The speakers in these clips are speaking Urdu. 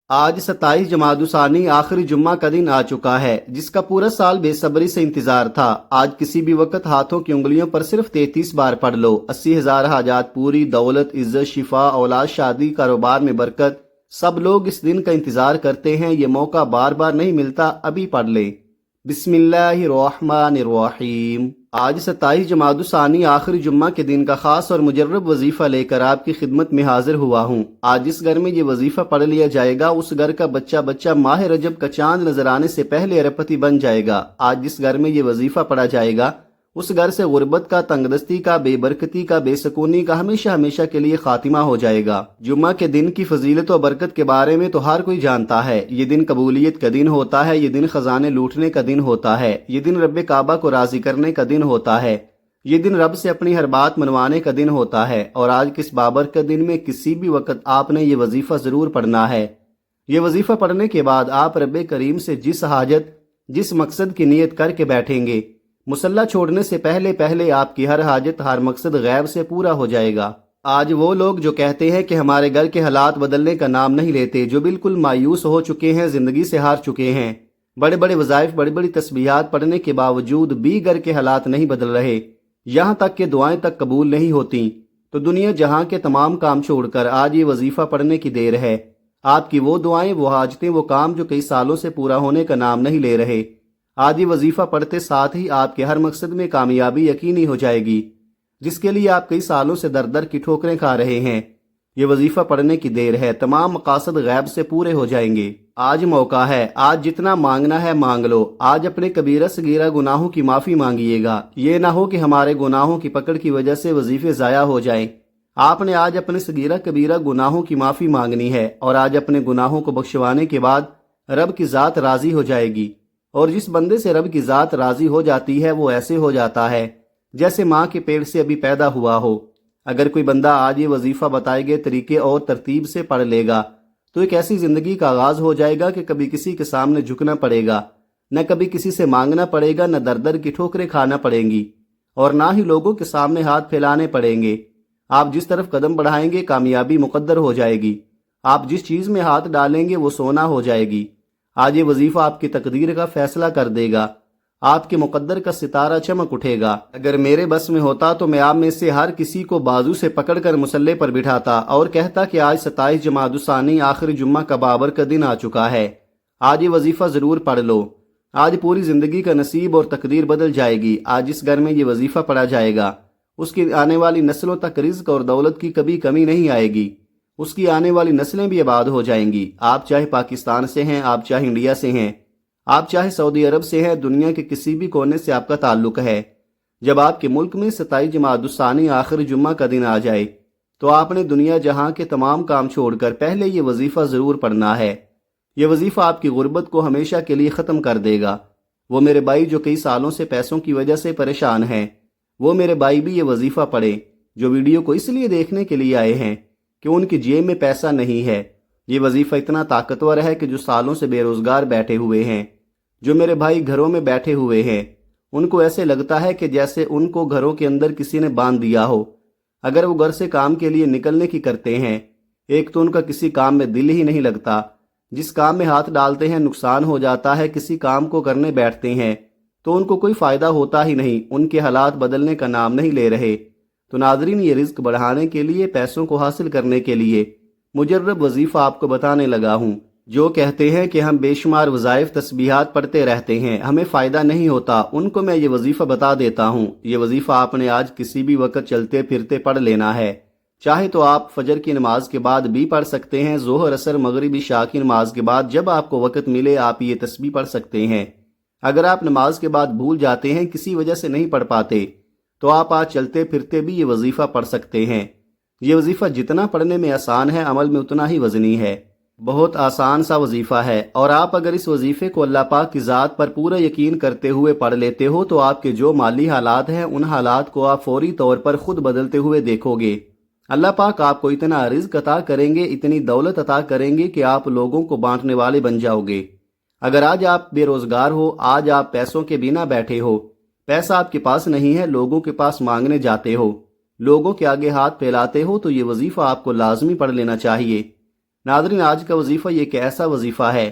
آج 27 جمادی الثانی آخری جمعہ کا دن آ چکا ہے، جس کا پورا سال بے صبری سے انتظار تھا۔ آج کسی بھی وقت ہاتھوں کی انگلیوں پر صرف 33 بار پڑھ لو، 80,000 حاجات پوری، دولت، عزت، شفا، اولاد، شادی، کاروبار میں برکت۔ سب لوگ اس دن کا انتظار کرتے ہیں، یہ موقع بار بار نہیں ملتا، ابھی پڑھ لیں۔ بسم اللہ الرحمن الرحیم۔ آج 27 جمادی الثانی آخری جمعہ کے دن کا خاص اور مجرب وظیفہ لے کر آپ کی خدمت میں حاضر ہوا ہوں۔ آج جس گھر میں یہ وظیفہ پڑھ لیا جائے گا، اس گھر کا بچہ ماہ رجب کا چاند نظر آنے سے پہلے اربپتی بن جائے گا۔ آج جس گھر میں یہ وظیفہ پڑھا جائے گا، اس گھر سے غربت کا، تنگ دستی کا، بے برکتی کا، بے سکونی کا ہمیشہ ہمیشہ کے لیے خاتمہ ہو جائے گا۔ جمعہ کے دن کی فضیلت و برکت کے بارے میں تو ہر کوئی جانتا ہے۔ یہ دن قبولیت کا دن ہوتا ہے، یہ دن خزانے لوٹنے کا دن ہوتا ہے، یہ دن رب کعبہ کو راضی کرنے کا دن ہوتا ہے، یہ دن رب سے اپنی ہر بات منوانے کا دن ہوتا ہے۔ اور آج کس بابرکت دن میں کسی بھی وقت آپ نے یہ وظیفہ ضرور پڑھنا ہے۔ یہ وظیفہ پڑھنے کے بعد آپ رب کریم سے جس حاجت، جس مقصد کی نیت کر کے بیٹھیں گے، مصلی چھوڑنے سے پہلے آپ کی ہر حاجت، ہر مقصد غیب سے پورا ہو جائے گا۔ آج وہ لوگ جو کہتے ہیں کہ ہمارے گھر کے حالات بدلنے کا نام نہیں لیتے، جو بالکل مایوس ہو چکے ہیں، زندگی سے ہار چکے ہیں، بڑے بڑے وظائف، بڑی بڑی تسبیحات پڑھنے کے باوجود بھی گھر کے حالات نہیں بدل رہے، یہاں تک کہ دعائیں تک قبول نہیں ہوتی، تو دنیا جہاں کے تمام کام چھوڑ کر آج یہ وظیفہ پڑھنے کی دیر ہے۔ آپ کی وہ دعائیں، وہ حاجتیں، وہ کام جو کئی سالوں سے پورا ہونے کا نام نہیں لے رہے، آج یہ وظیفہ پڑھتے ساتھ ہی آپ کے ہر مقصد میں کامیابی یقینی ہو جائے گی، جس کے لیے آپ کئی سالوں سے در کی ٹھوکریں کھا رہے ہیں۔ یہ وظیفہ پڑھنے کی دیر ہے، تمام مقاصد غیب سے پورے ہو جائیں گے۔ آج موقع ہے، آج جتنا مانگنا ہے مانگ لو۔ آج اپنے کبیرہ صغیرہ گناہوں کی معافی مانگیے گا، یہ نہ ہو کہ ہمارے گناہوں کی پکڑ کی وجہ سے وظیفے ضائع ہو جائیں۔ آپ نے آج اپنے صغیرہ کبیرہ گناہوں کی معافی مانگنی ہے، اور آج اپنے گناہوں کو بخشوانے کے بعد رب کی ذات راضی ہو جائے گی۔ اور جس بندے سے رب کی ذات راضی ہو جاتی ہے، وہ ایسے ہو جاتا ہے جیسے ماں کے پیٹ سے ابھی پیدا ہوا ہو۔ اگر کوئی بندہ آج یہ وظیفہ بتائے گئے طریقے اور ترتیب سے پڑھ لے گا، تو ایک ایسی زندگی کا آغاز ہو جائے گا کہ کبھی کسی کے سامنے جھکنا پڑے گا، نہ کبھی کسی سے مانگنا پڑے گا، نہ در کی ٹھوکریں کھانا پڑیں گی، اور نہ ہی لوگوں کے سامنے ہاتھ پھیلانے پڑیں گے۔ آپ جس طرف قدم بڑھائیں گے، کامیابی مقدر ہو جائے گی۔ آپ جس چیز میں ہاتھ ڈالیں گے، وہ سونا ہو جائے گی۔ آج یہ وظیفہ آپ کی تقدیر کا فیصلہ کر دے گا، آپ کے مقدر کا ستارہ چمک اٹھے گا۔ اگر میرے بس میں ہوتا تو میں آپ میں سے ہر کسی کو بازو سے پکڑ کر مصلی پر بٹھاتا اور کہتا کہ آج 27 جمادی الثانی آخری جمعہ کا بابرکت دن آ چکا ہے، آج یہ وظیفہ ضرور پڑھ لو۔ آج پوری زندگی کا نصیب اور تقدیر بدل جائے گی۔ آج جس گھر میں یہ وظیفہ پڑھا جائے گا، اس کی آنے والی نسلوں تک رزق اور دولت کی کبھی کمی نہیں آئے گی، اس کی آنے والی نسلیں بھی آباد ہو جائیں گی۔ آپ چاہے پاکستان سے ہیں، آپ چاہے انڈیا سے ہیں، آپ چاہے سعودی عرب سے ہیں، دنیا کے کسی بھی کونے سے آپ کا تعلق ہے، جب آپ کے ملک میں 27 جمادی الثانی آخری جمعہ کا دن آ جائے، تو آپ نے دنیا جہاں کے تمام کام چھوڑ کر پہلے یہ وظیفہ ضرور پڑھنا ہے۔ یہ وظیفہ آپ کی غربت کو ہمیشہ کے لیے ختم کر دے گا۔ وہ میرے بھائی جو کئی سالوں سے پیسوں کی وجہ سے پریشان ہیں، وہ میرے بھائی بھی یہ وظیفہ پڑھیں، جو ویڈیو کو اس لیے دیکھنے کے لیے آئے ہیں کہ ان کی جیب میں پیسہ نہیں ہے۔ یہ وظیفہ اتنا طاقتور ہے کہ جو سالوں سے بے روزگار بیٹھے ہوئے ہیں، جو میرے بھائی گھروں میں بیٹھے ہوئے ہیں، ان کو ایسے لگتا ہے کہ جیسے ان کو گھروں کے اندر کسی نے باندھ دیا ہو۔ اگر وہ گھر سے کام کے لیے نکلنے کی کرتے ہیں، ایک تو ان کا کسی کام میں دل ہی نہیں لگتا، جس کام میں ہاتھ ڈالتے ہیں نقصان ہو جاتا ہے، کسی کام کو کرنے بیٹھتے ہیں تو ان کو کوئی فائدہ ہوتا ہی نہیں، ان کے حالات بدلنے کا نام نہیں لے رہے۔ تو ناظرین، یہ رزق بڑھانے کے لیے، پیسوں کو حاصل کرنے کے لیے مجرب وظیفہ آپ کو بتانے لگا ہوں۔ جو کہتے ہیں کہ ہم بے شمار وظائف، تسبیحات پڑھتے رہتے ہیں، ہمیں فائدہ نہیں ہوتا، ان کو میں یہ وظیفہ بتا دیتا ہوں۔ یہ وظیفہ آپ نے آج کسی بھی وقت چلتے پھرتے پڑھ لینا ہے۔ چاہے تو آپ فجر کی نماز کے بعد بھی پڑھ سکتے ہیں، ظہر، عصر، مغرب، عشاء کی نماز کے بعد جب آپ کو وقت ملے آپ یہ تسبیح پڑھ سکتے ہیں۔ اگر آپ نماز کے بعد بھول جاتے ہیں، کسی وجہ سے نہیں پڑھ پاتے، تو آپ آج چلتے پھرتے بھی یہ وظیفہ پڑھ سکتے ہیں۔ یہ وظیفہ جتنا پڑھنے میں آسان ہے، عمل میں اتنا ہی وزنی ہے۔ بہت آسان سا وظیفہ ہے، اور آپ اگر اس وظیفے کو اللہ پاک کی ذات پر پورا یقین کرتے ہوئے پڑھ لیتے ہو، تو آپ کے جو مالی حالات ہیں، ان حالات کو آپ فوری طور پر خود بدلتے ہوئے دیکھو گے۔ اللہ پاک آپ کو اتنا رزق عطا کریں گے، اتنی دولت عطا کریں گے کہ آپ لوگوں کو بانٹنے والے بن جاؤ گے۔ اگر آج آپ بے روزگار ہو، آج آپ پیسوں کے بنا بیٹھے ہو، پیسہ آپ کے پاس نہیں ہے، لوگوں کے پاس مانگنے جاتے ہو، لوگوں کے آگے ہاتھ پھیلاتے ہو، تو یہ وظیفہ آپ کو لازمی پڑھ لینا چاہیے۔ ناظرین، آج کا وظیفہ یہ ایک ایسا وظیفہ ہے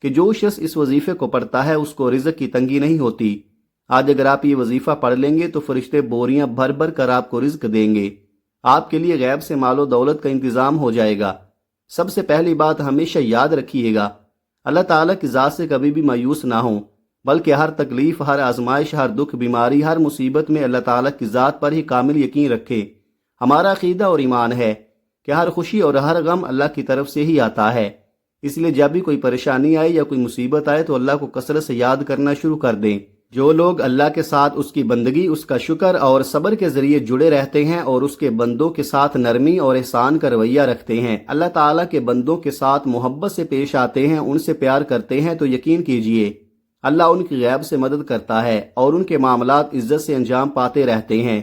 کہ جو شخص اس وظیفے کو پڑھتا ہے اس کو رزق کی تنگی نہیں ہوتی۔ آج اگر آپ یہ وظیفہ پڑھ لیں گے تو فرشتے بوریاں بھر بھر کر آپ کو رزق دیں گے، آپ کے لیے غیب سے مال و دولت کا انتظام ہو جائے گا۔ سب سے پہلی بات ہمیشہ یاد رکھیے گا، اللہ تعالیٰ کی ذات سے کبھی بھی مایوس نہ ہوں، بلکہ ہر تکلیف، ہر آزمائش، ہر دکھ، بیماری، ہر مصیبت میں اللہ تعالیٰ کی ذات پر ہی کامل یقین رکھے۔ ہمارا عقیدہ اور ایمان ہے کہ ہر خوشی اور ہر غم اللہ کی طرف سے ہی آتا ہے، اس لیے جب بھی کوئی پریشانی آئے یا کوئی مصیبت آئے تو اللہ کو کثرت سے یاد کرنا شروع کر دیں۔ جو لوگ اللہ کے ساتھ اس کی بندگی، اس کا شکر اور صبر کے ذریعے جڑے رہتے ہیں اور اس کے بندوں کے ساتھ نرمی اور احسان کا رویہ رکھتے ہیں، اللہ تعالیٰ کے بندوں کے ساتھ محبت سے پیش آتے ہیں، ان سے پیار کرتے ہیں، تو یقین کیجئے اللہ ان کی غیب سے مدد کرتا ہے اور ان کے معاملات عزت سے انجام پاتے رہتے ہیں۔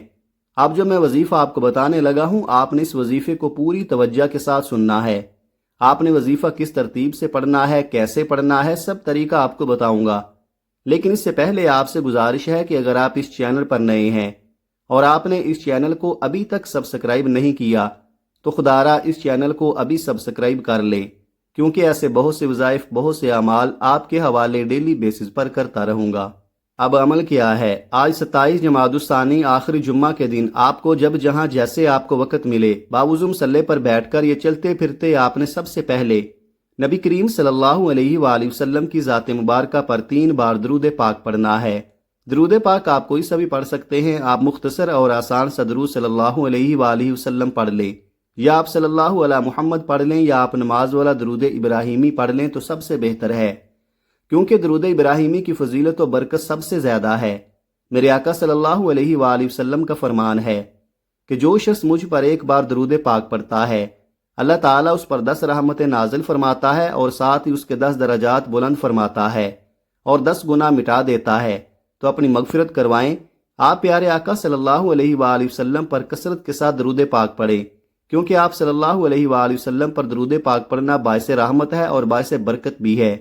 اب جو میں وظیفہ آپ کو بتانے لگا ہوں، آپ نے اس وظیفے کو پوری توجہ کے ساتھ سننا ہے۔ آپ نے وظیفہ کس ترتیب سے پڑھنا ہے، کیسے پڑھنا ہے، سب طریقہ آپ کو بتاؤں گا، لیکن اس سے پہلے آپ سے گزارش ہے کہ اگر آپ اس چینل پر نئے ہیں اور آپ نے اس چینل کو ابھی تک سبسکرائب نہیں کیا تو خدارا اس چینل کو ابھی سبسکرائب کر لیں، کیونکہ ایسے بہت سے وظائف، بہت سے اعمال آپ کے حوالے ڈیلی بیسز پر کرتا رہوں گا۔ اب عمل کیا ہے؟ آج 27 جمادی الثانی آخری جمعہ کے دن آپ کو جب جہاں جیسے آپ کو وقت ملے، باوضو مصلی پر بیٹھ کر یہ چلتے پھرتے آپ نے سب سے پہلے نبی کریم صلی اللہ علیہ وآلہ وسلم کی ذات مبارکہ پر 3 بار درود پاک پڑھنا ہے۔ درود پاک آپ کوئی سا بھی پڑھ سکتے ہیں، آپ مختصر اور آسان سا درود صلی اللہ علیہ وآلہ وسلم پڑھ لیں، یا آپ صلی اللہ علیہ محمد پڑھ لیں، یا آپ نماز والا درود ابراہیمی پڑھ لیں تو سب سے بہتر ہے، کیونکہ درود ابراہیمی کی فضیلت و برکت سب سے زیادہ ہے۔ میرے آقا صلی اللہ علیہ وآلہ وسلم کا فرمان ہے کہ جو شخص مجھ پر ایک بار درود پاک پڑھتا ہے، اللہ تعالیٰ اس پر 10 رحمتیں نازل فرماتا ہے اور ساتھ ہی اس کے 10 درجات بلند فرماتا ہے اور 10 گناہ مٹا دیتا ہے۔ تو اپنی مغفرت کروائیں، آپ پیارے آقا صلی اللہ علیہ وآلہ وسلم پر کثرت کے ساتھ درود پاک پڑھیں، کیونکہ آپ صلی اللہ علیہ وآلہ وسلم پر درود پاک پڑھنا باعث رحمت ہے اور باعث برکت بھی ہے۔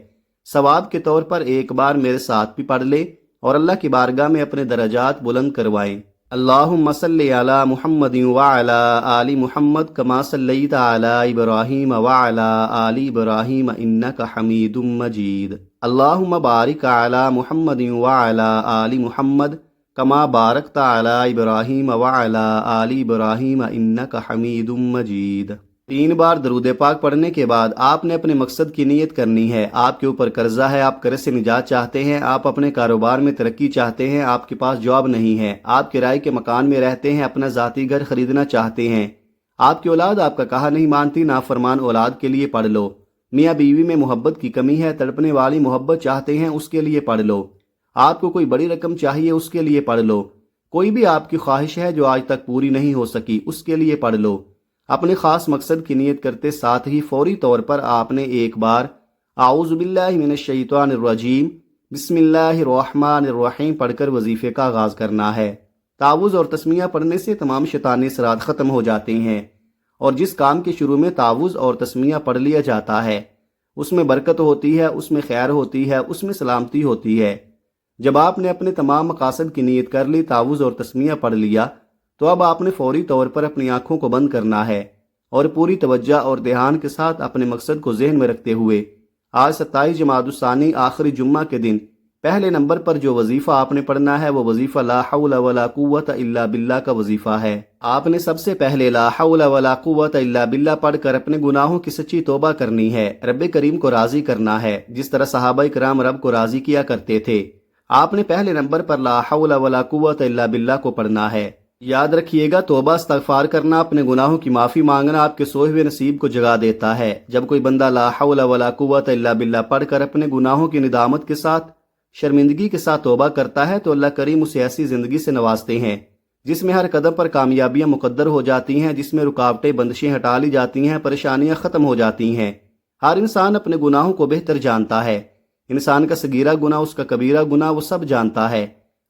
ثواب کے طور پر ایک بار میرے ساتھ بھی پڑھ لیں اور اللہ کی بارگاہ میں اپنے درجات بلند کروائیں۔ اللہم صلی علی محمد وعلی آل محمد کما صلیت علی ابراہیم وعلی آل ابراہیم انک حمید مجید۔ اللہم بارک علی محمد وعلی آل محمد کما بارکت علی ابراہیم وعلی آل ابراہیم انک حمید مجید۔ 3 بار درود پاک پڑھنے کے بعد آپ نے اپنے مقصد کی نیت کرنی ہے۔ آپ کے اوپر قرضہ ہے، آپ قرض سے نجات چاہتے ہیں، آپ اپنے کاروبار میں ترقی چاہتے ہیں، آپ کے پاس جاب نہیں ہے، آپ کرائے کے مکان میں رہتے ہیں، اپنا ذاتی گھر خریدنا چاہتے ہیں، آپ کی اولاد آپ کا کہا نہیں مانتی، نافرمان اولاد کے لیے پڑھ لو، میاں بیوی میں محبت کی کمی ہے، تڑپنے والی محبت چاہتے ہیں، اس کے لیے پڑھ لو، آپ کو کوئی بڑی رقم چاہیے، اس کے لیے پڑھ لو، کوئی بھی آپ کی خواہش ہے جو آج تک پوری نہیں ہو سکی، اس کے لیے پڑھ لو۔ اپنے خاص مقصد کی نیت کرتے ساتھ ہی فوری طور پر آپ نے ایک بار اعوذ باللہ من الشیطان الرجیم بسم اللہ الرحمن الرحیم پڑھ کر وظیفے کا آغاز کرنا ہے۔ تعوذ اور تسمیہ پڑھنے سے تمام شیطانی اثرات ختم ہو جاتے ہیں، اور جس کام کے شروع میں تعوذ اور تسمیہ پڑھ لیا جاتا ہے اس میں برکت ہوتی ہے، اس میں خیر ہوتی ہے، اس میں سلامتی ہوتی ہے۔ جب آپ نے اپنے تمام مقاصد کی نیت کر لی، تعوذ اور تسمیہ پڑھ لیا، تو اب آپ نے فوری طور پر اپنی آنکھوں کو بند کرنا ہے اور پوری توجہ اور دھیان کے ساتھ اپنے مقصد کو ذہن میں رکھتے ہوئے آج 27 جمادی الثانی آخری جمعہ کے دن پہلے نمبر پر جو وظیفہ آپ نے پڑھنا ہے وہ وظیفہ لا حول ولا قوت الا باللہ کا وظیفہ ہے۔ آپ نے سب سے پہلے لا حول ولا قوت الا باللہ پڑھ کر اپنے گناہوں کی سچی توبہ کرنی ہے، رب کریم کو راضی کرنا ہے، جس طرح صحابہ کرام رب کو راضی کیا کرتے تھے۔ آپ نے پہلے نمبر پر لا حول ولا قوت الا باللہ کو پڑھنا ہے۔ یاد رکھیے گا، توبہ استغفار کرنا، اپنے گناہوں کی معافی مانگنا آپ کے سوئے ہوئے نصیب کو جگا دیتا ہے۔ جب کوئی بندہ لا حول ولا قوت الا باللہ پڑھ کر اپنے گناہوں کی ندامت کے ساتھ، شرمندگی کے ساتھ توبہ کرتا ہے تو اللہ کریم اسے ایسی زندگی سے نوازتے ہیں جس میں ہر قدم پر کامیابیاں مقدر ہو جاتی ہیں، جس میں رکاوٹیں بندشیں ہٹا لی جاتی ہیں، پریشانیاں ختم ہو جاتی ہیں۔ ہر انسان اپنے گناہوں کو بہتر جانتا ہے، انسان کا صغیرہ گناہ، اس کا کبیرہ گناہ وہ سب جانتا ہے۔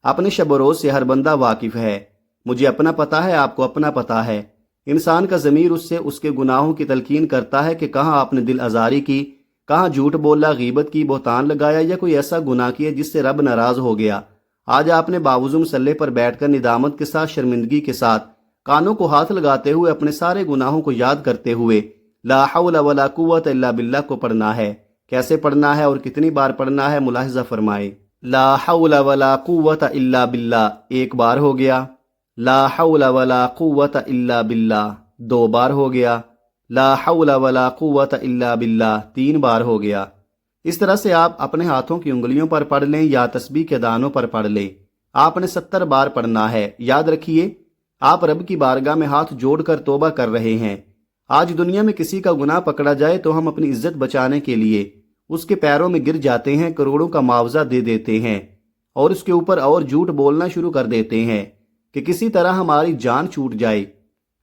اپنے شب و روز سے ہر بندہ واقف ہے، مجھے اپنا پتہ ہے، آپ کو اپنا پتہ ہے۔ انسان کا ضمیر اس سے اس کے گناہوں کی تلقین کرتا ہے کہ کہاں آپ نے دل آزاری کی، کہاں جھوٹ بولا، غیبت کی، بہتان لگایا، یا کوئی ایسا گناہ کیا جس سے رب ناراض ہو گیا۔ آج آپ نے باوضو مصلی پر بیٹھ کر ندامت کے ساتھ، شرمندگی کے ساتھ، کانوں کو ہاتھ لگاتے ہوئے، اپنے سارے گناہوں کو یاد کرتے ہوئے لا حول ولا قوت الا باللہ کو پڑھنا ہے۔ کیسے پڑھنا ہے اور کتنی بار پڑھنا ہے ملاحظہ فرمائیں۔ لا حول ولا قوت الا باللہ ایک بار ہو گیا، لا حول ولا قوت الا باللہ دو بار ہو گیا، لا حول ولا قوت الا باللہ تین بار ہو گیا۔ اس طرح سے آپ اپنے ہاتھوں کی انگلیوں پر پڑھ لیں یا تسبیح کے دانوں پر پڑھ لیں۔ آپ نے 70 بار پڑھنا ہے۔ یاد رکھیے، آپ رب کی بارگاہ میں ہاتھ جوڑ کر توبہ کر رہے ہیں۔ آج دنیا میں کسی کا گناہ پکڑا جائے تو ہم اپنی عزت بچانے کے لیے اس کے پیروں میں گر جاتے ہیں، کروڑوں کا معاوضہ دے دیتے ہیں اور اس کے اوپر اور جھوٹ بولنا شروع کر دیتے ہیں کہ کسی طرح ہماری جان چھوٹ جائے۔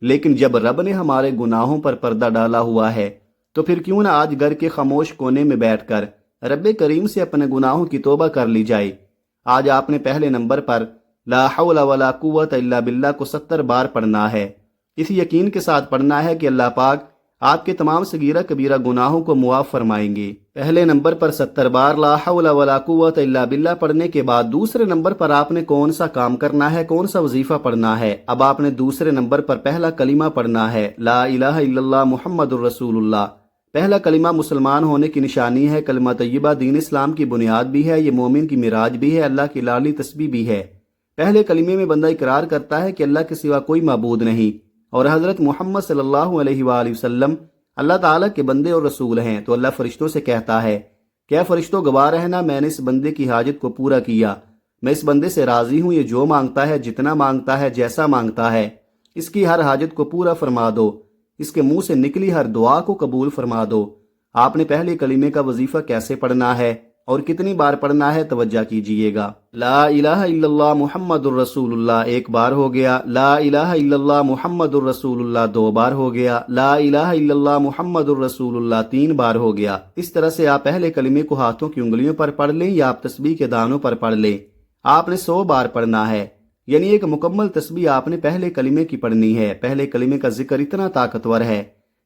لیکن جب رب نے ہمارے گناہوں پر پردہ ڈالا ہوا ہے تو پھر کیوں نہ آج گھر کے خاموش کونے میں بیٹھ کر رب کریم سے اپنے گناہوں کی توبہ کر لی جائے۔ آج آپ نے پہلے نمبر پر لا حول ولا قوت الا باللہ کو 70 بار پڑھنا ہے۔ اس یقین کے ساتھ پڑھنا ہے کہ اللہ پاک آپ کے تمام صغیرہ کبیرہ گناہوں کو معاف فرمائیں گے۔ پہلے نمبر پر 70 بار لا حول ولا قوت الا باللہ پڑھنے کے بعد دوسرے نمبر پر آپ نے کون سا کام کرنا ہے، کون سا وظیفہ پڑھنا ہے؟ اب آپ نے دوسرے نمبر پر پہلا کلمہ پڑھنا ہے، لا الہ الا اللہ محمد الرسول اللہ۔ پہلا کلمہ مسلمان ہونے کی نشانی ہے، کلمہ طیبہ دین اسلام کی بنیاد بھی ہے، یہ مومن کی معراج بھی ہے، اللہ کی لالی تسبیح بھی ہے۔ پہلے کلمے میں بندہ اقرار کرتا ہے کہ اللہ کے سوا کوئی معبود نہیں اور حضرت محمد صلی اللہ علیہ وآلہ وسلم اللہ تعالیٰ کے بندے اور رسول ہیں۔ تو اللہ فرشتوں سے کہتا ہے کہ اے فرشتوں گواہ رہنا، میں نے اس بندے کی حاجت کو پورا کیا، میں اس بندے سے راضی ہوں، یہ جو مانگتا ہے، جتنا مانگتا ہے، جیسا مانگتا ہے، اس کی ہر حاجت کو پورا فرما دو، اس کے منہ سے نکلی ہر دعا کو قبول فرما دو۔ آپ نے پہلے کلمے کا وظیفہ کیسے پڑھنا ہے اور کتنی بار پڑھنا ہے توجہ کیجئے گا۔ لا الہ الا اللہ محمد الرسول اللہ ایک بار ہو گیا، لا الہ الا اللہ محمد الرسول اللہ دو بار ہو گیا، لا الہ الا اللہ محمد الرسول اللہ تین بار ہو گیا۔ اس طرح سے آپ پہلے کلمے کو ہاتھوں کی انگلیوں پر پڑھ لیں یا آپ تسبیح کے دانوں پر پڑھ لیں۔ آپ نے 100 بار پڑھنا ہے، یعنی ایک مکمل تسبیح آپ نے پہلے کلمے کی پڑھنی ہے۔ پہلے کلمے کا ذکر اتنا طاقتور ہے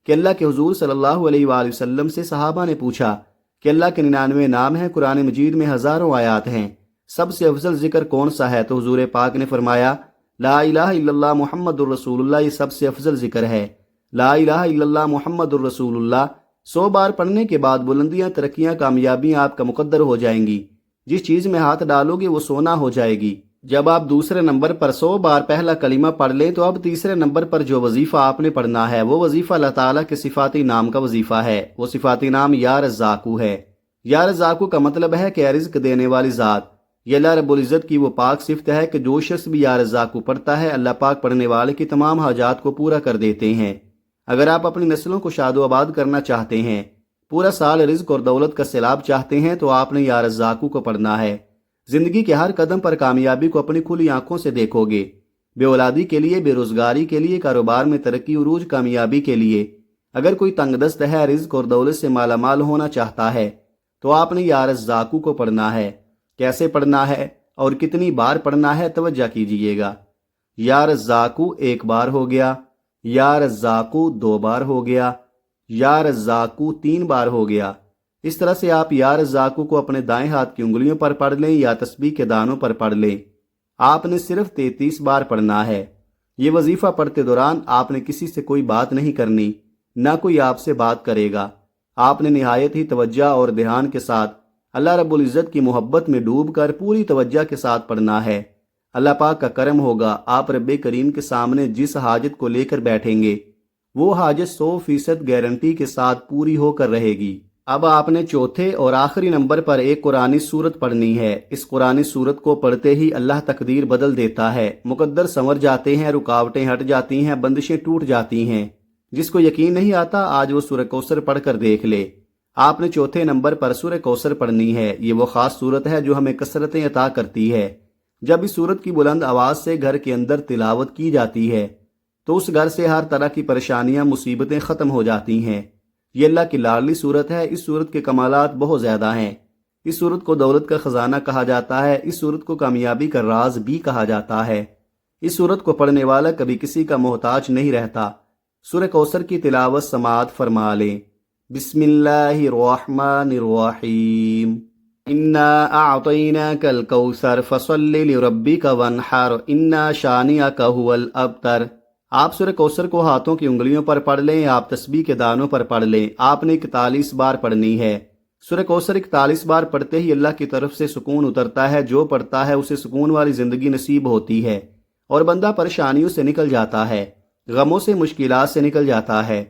کہ اللہ کے حضور صلی اللہ علیہ وآلہ وسلم سے صحابہ نے پوچھا کہ اللہ کے 99 نام ہیں، قرآن مجید میں ہزاروں آیات ہیں، سب سے افضل ذکر کون سا ہے؟ تو حضور پاک نے فرمایا لا الہ الا اللہ محمد الرسول اللہ، یہ سب سے افضل ذکر ہے۔ لا الہ الا اللہ محمد الرسول اللہ 100 بار پڑھنے کے بعد بلندیاں، ترقیاں، کامیابیاں آپ کا مقدر ہو جائیں گی۔ جس چیز میں ہاتھ ڈالو گے وہ سونا ہو جائے گی۔ جب آپ دوسرے نمبر پر 100 بار پہلا کلمہ پڑھ لیں تو اب تیسرے نمبر پر جو وظیفہ آپ نے پڑھنا ہے وہ وظیفہ اللہ تعالیٰ کے صفاتی نام کا وظیفہ ہے۔ وہ صفاتی نام یا رزاقو ہے۔ یا رزاقو کا مطلب ہے کہ رزق دینے والی ذات۔ یہ اللہ رب العزت کی وہ پاک صفت ہے کہ جو شخص بھی یا رزاقو پڑھتا ہے اللہ پاک پڑھنے والے کی تمام حاجات کو پورا کر دیتے ہیں۔ اگر آپ اپنی نسلوں کو شاد و آباد کرنا چاہتے ہیں، پورا سال رزق اور دولت کا سیلاب چاہتے ہیں تو آپ نے یا رزاقو کو پڑھنا ہے۔ زندگی کے ہر قدم پر کامیابی کو اپنی کھلی آنکھوں سے دیکھو گے۔ بے اولادی کے لیے، بے روزگاری کے لیے، کاروبار میں ترقی عروج، کامیابی کے لیے اگر کوئی تنگ دست ہے، رزق اور دولت سے مالا مال ہونا چاہتا ہے تو آپ نے یا رزاقو کو پڑھنا ہے۔ کیسے پڑھنا ہے اور کتنی بار پڑھنا ہے توجہ کیجئے گا۔ یا رزاقو ایک بار ہو گیا، یا رزاقو دو بار ہو گیا، یا رزاقو تین بار ہو گیا۔ اس طرح سے آپ یا رزاقو کو اپنے دائیں ہاتھ کی انگلیوں پر پڑھ لیں یا تسبیح کے دانوں پر پڑھ لیں۔ آپ نے صرف 33 بار پڑھنا ہے۔ یہ وظیفہ پڑھتے دوران آپ نے کسی سے کوئی بات نہیں کرنی، نہ کوئی آپ سے بات کرے گا۔ آپ نے نہایت ہی توجہ اور دھیان کے ساتھ اللہ رب العزت کی محبت میں ڈوب کر پوری توجہ کے ساتھ پڑھنا ہے۔ اللہ پاک کا کرم ہوگا، آپ رب کریم کے سامنے جس حاجت کو لے کر بیٹھیں گے وہ حاجت 100% گارنٹی کے ساتھ پوری ہو کر رہے گی۔ اب آپ نے چوتھے اور آخری نمبر پر ایک قرآنی سورت پڑھنی ہے۔ اس قرآنی سورت کو پڑھتے ہی اللہ تقدیر بدل دیتا ہے، مقدر سنور جاتے ہیں، رکاوٹیں ہٹ جاتی ہیں، بندشیں ٹوٹ جاتی ہیں۔ جس کو یقین نہیں آتا آج وہ سورہ کوثر پڑھ کر دیکھ لے۔ آپ نے چوتھے نمبر پر سورہ کوثر پڑھنی ہے۔ یہ وہ خاص سورت ہے جو ہمیں کثرتیں عطا کرتی ہے۔ جب اس سورت کی بلند آواز سے گھر کے اندر تلاوت کی جاتی ہے تو اس گھر سے ہر طرح کی پریشانیاں، مصیبتیں ختم ہو جاتی ہیں۔ یہ اللہ کی لاڈلی سورت ہے۔ اس سورت کے کمالات بہت زیادہ ہیں۔ اس سورت کو دولت کا خزانہ کہا جاتا ہے۔ اس سورت کو کامیابی کا راز بھی کہا جاتا ہے۔ اس سورت کو پڑھنے والا کبھی کسی کا محتاج نہیں رہتا۔ سورہ کوثر کی تلاوت سماعت فرما لیں۔ بسم اللہ الرحمن الرحیم۔ انا اعطیناک الکوثر فصل لربک وانحر، انا شانئک ھو الابتر۔ آپ سورہ کوثر کو ہاتھوں کی انگلیوں پر پڑھ لیں، آپ تسبیح کے دانوں پر پڑھ لیں۔ آپ نے 41 بار پڑھنی ہے۔ سورہ کوثر 41 بار پڑھتے ہی اللہ کی طرف سے سکون اترتا ہے، جو پڑھتا ہے اسے سکون والی زندگی نصیب ہوتی ہے اور بندہ پریشانیوں سے نکل جاتا ہے، غموں سے، مشکلات سے نکل جاتا ہے۔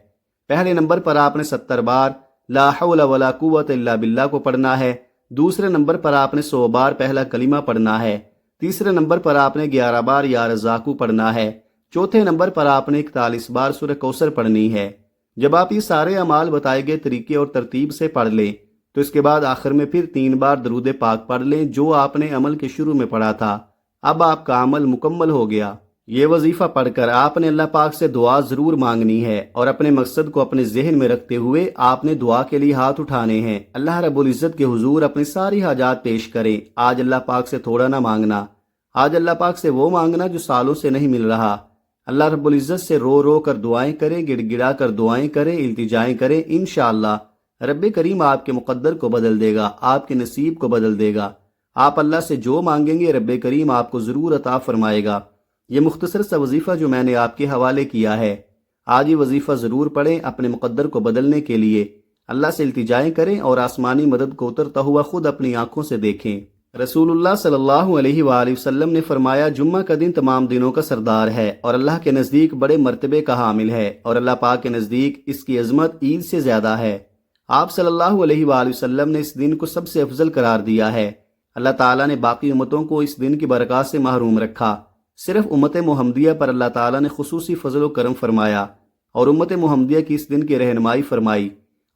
پہلے نمبر پر آپ نے 70 بار لا حول ولا قوت الا باللہ کو پڑھنا ہے۔ دوسرے نمبر پر آپ نے 100 بار پہلا کلمہ پڑھنا ہے۔ تیسرے نمبر پر آپ نے 11 بار یا رزاقو پڑھنا ہے۔ چوتھے نمبر پر آپ نے 41 بار سورہ کوثر پڑھنی ہے۔ جب آپ یہ سارے اعمال بتائے گئے طریقے اور ترتیب سے پڑھ لیں تو اس کے بعد آخر میں پھر 3 بار درود پاک پڑھ لیں جو آپ نے عمل کے شروع میں پڑھا تھا۔ اب آپ کا عمل مکمل ہو گیا۔ یہ وظیفہ پڑھ کر آپ نے اللہ پاک سے دعا ضرور مانگنی ہے اور اپنے مقصد کو اپنے ذہن میں رکھتے ہوئے آپ نے دعا کے لیے ہاتھ اٹھانے ہیں۔ اللہ رب العزت کے حضور اپنی ساری حاجات پیش کریں۔ آج اللہ پاک سے تھوڑا نہ مانگنا، آج اللہ پاک سے وہ مانگنا جو سالوں سے نہیں مل رہا۔ اللہ رب العزت سے رو رو کر دعائیں کریں، گڑ گڑا کر دعائیں کریں، التجائیں کریں۔ انشاءاللہ رب کریم آپ کے مقدر کو بدل دے گا، آپ کے نصیب کو بدل دے گا۔ آپ اللہ سے جو مانگیں گے رب کریم آپ کو ضرور عطا فرمائے گا۔ یہ مختصر سا وظیفہ جو میں نے آپ کے حوالے کیا ہے، آج یہ وظیفہ ضرور پڑھیں اپنے مقدر کو بدلنے کے لیے۔ اللہ سے التجائیں کریں اور آسمانی مدد کو اترتا ہوا خود اپنی آنکھوں سے دیکھیں۔ رسول اللہ صلی اللہ علیہ وآلہ وسلم نے فرمایا، جمعہ کا دن تمام دنوں کا سردار ہے اور اللہ کے نزدیک بڑے مرتبے کا حامل ہے اور اللہ پاک کے نزدیک اس کی عظمت عید سے زیادہ ہے۔ آپ صلی اللہ علیہ وآلہ وسلم نے اس دن کو سب سے افضل قرار دیا ہے۔ اللہ تعالیٰ نے باقی امتوں کو اس دن کی برکات سے محروم رکھا، صرف امت محمدیہ پر اللہ تعالیٰ نے خصوصی فضل و کرم فرمایا اور امت محمدیہ کی اس دن کی رہنمائی فرمائی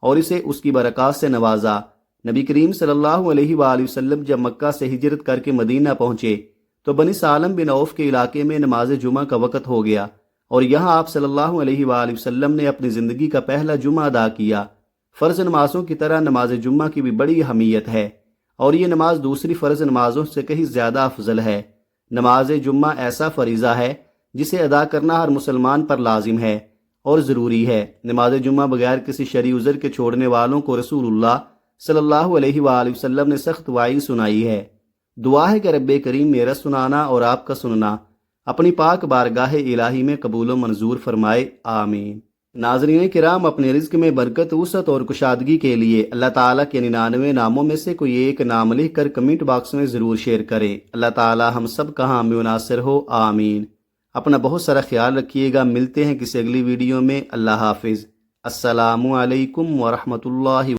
اور اسے اس کی برکات سے نوازا۔ نبی کریم صلی اللہ علیہ وآلہ وسلم جب مکہ سے ہجرت کر کے مدینہ پہنچے تو بنی سالم بن عوف کے علاقے میں نماز جمعہ کا وقت ہو گیا اور یہاں آپ صلی اللہ علیہ وآلہ وسلم نے اپنی زندگی کا پہلا جمعہ ادا کیا۔ فرض نمازوں کی طرح نماز جمعہ کی بھی بڑی اہمیت ہے اور یہ نماز دوسری فرض نمازوں سے کہیں زیادہ افضل ہے۔ نماز جمعہ ایسا فریضہ ہے جسے ادا کرنا ہر مسلمان پر لازم ہے اور ضروری ہے۔ نماز جمعہ بغیر کسی شرعی عذر کے چھوڑنے والوں کو رسول اللہ صلی اللہ علیہ وآلہ وسلم نے سخت وعید سنائی ہے۔ دعا ہے کہ رب کریم میرا سنانا اور آپ کا سننا اپنی پاک بارگاہ الہی میں قبول و منظور فرمائے، آمین۔ ناظرین کرام، اپنے رزق میں برکت، وسعت اور کشادگی کے لیے اللہ تعالیٰ کے 99 ناموں میں سے کوئی ایک نام لکھ کر کمنٹ باکس میں ضرور شیئر کریں۔ اللہ تعالیٰ ہم سب کا حامی و ناصر ہو، آمین۔ اپنا بہت سارا خیال رکھیے گا، ملتے ہیں کسی اگلی ویڈیو میں۔ اللہ حافظ۔ السلام علیکم ورحمۃ اللہ